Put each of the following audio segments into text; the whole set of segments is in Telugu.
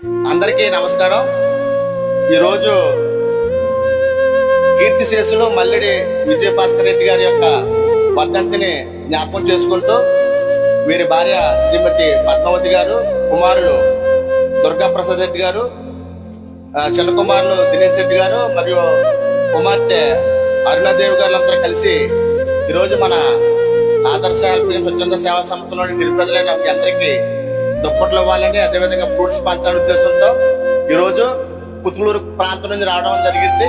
అందరికీ నమస్కారం. ఈరోజు కీర్తిశేషులు మల్లెడి విజయభాస్కర్ రెడ్డి గారి యొక్క వర్ధంతిని జ్ఞాపకం చేసుకుంటూ వీరి భార్య శ్రీమతి పద్మావతి గారు, కుమారులు దుర్గాప్రసాద్ రెడ్డి గారు, చిన్న కుమారులు దినేష్ రెడ్డి గారు మరియు కుమార్తె అరుణాదేవి గారు అందరూ కలిసి ఈరోజు మన ఆదర్శ స్వచ్ఛంద సేవా సంస్థలోని నిరుపేదలైన అందరికీ దుప్పట్లు ఇవ్వాలని, అదేవిధంగా ఫ్రూట్స్ పంచాలని ఉద్దేశంతో ఈరోజు పుత్తూరు ప్రాంతం నుంచి రావడం జరిగింది.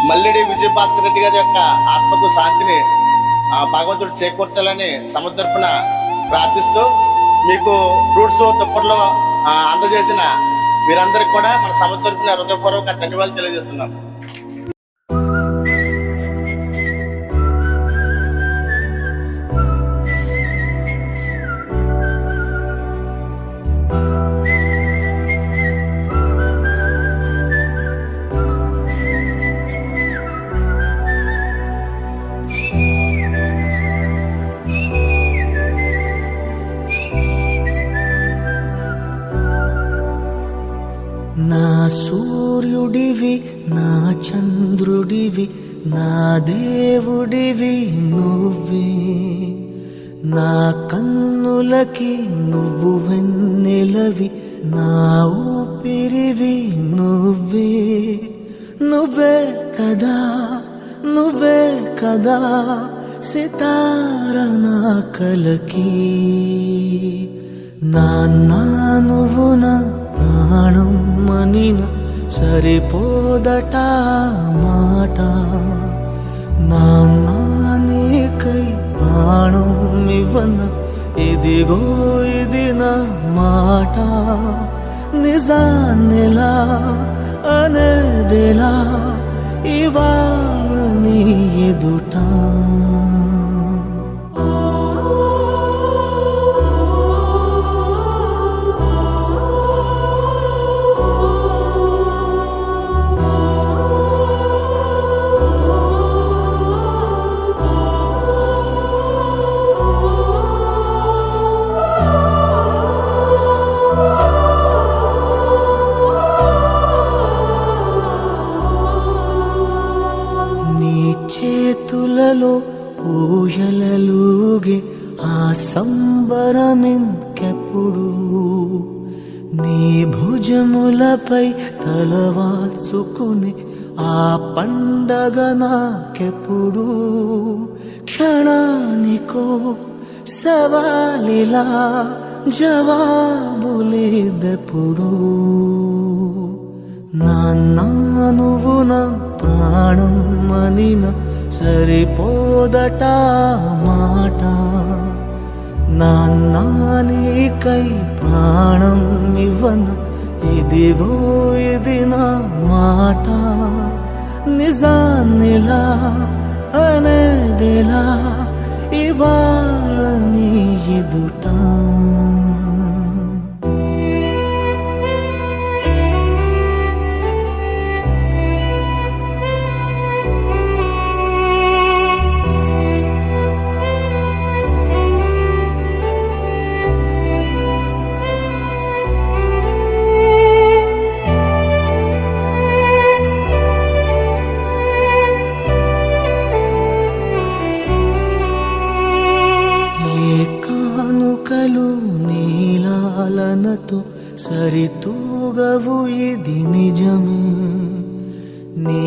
మల్లెడి విజయభాస్కర్ రెడ్డి గారి యొక్క ఆత్మకు శాంతిని భగవంతుడు చేకూర్చాలని సముద్రపున ప్రార్థిస్తూ మీకు ఫ్రూట్స్ దుప్పట్లు అందజేసిన మీరందరికీ కూడా మన సముద్రపున హృదయపూర్వక ధన్యవాదాలు తెలియజేస్తున్నాం. నా సూర్యుడివి, నా చంద్రుడివి, నా దేవుడివి నువ్వే. నా కన్నులకి నువ్వు వెన్నెలవి, నా ఊపిరివి నువ్వే. నువ్వే కదా, నువ్వే కదా సితార నా కలకి. నాన్నా నువ్వు నా ప్రాణం మనిన సరిపోదట మాట. నాన్నా నీకై ప్రాణం ఇవ్వన ఇదిగో ఇది నా మాట. నిజాన్నెలా అనేదిలా ఇవాళ నీ ఎదుట. చేతులలో ఊయలలుగే ఆ సంబరమింకెప్పుడు. నీ భుజములపై తలవాల్చుకుని ఆ పండగ నాకెప్పుడు. క్షణానికో సవాలిలా జవాబులేదెప్పుడు. నాన్నా నువ్వు నా ప్రాణం మనిన సరిపోదట మాట. నాన్నా నీకై ప్రాణం ఇవ్వన ఇదిగో ఇది నా మాట. నిజాన్నిలా అనేదిలా ఇవాళ నీ ఎదుట. కానుకలు నీలాలనతో సరితూగవు ఇది నిజమే. నీ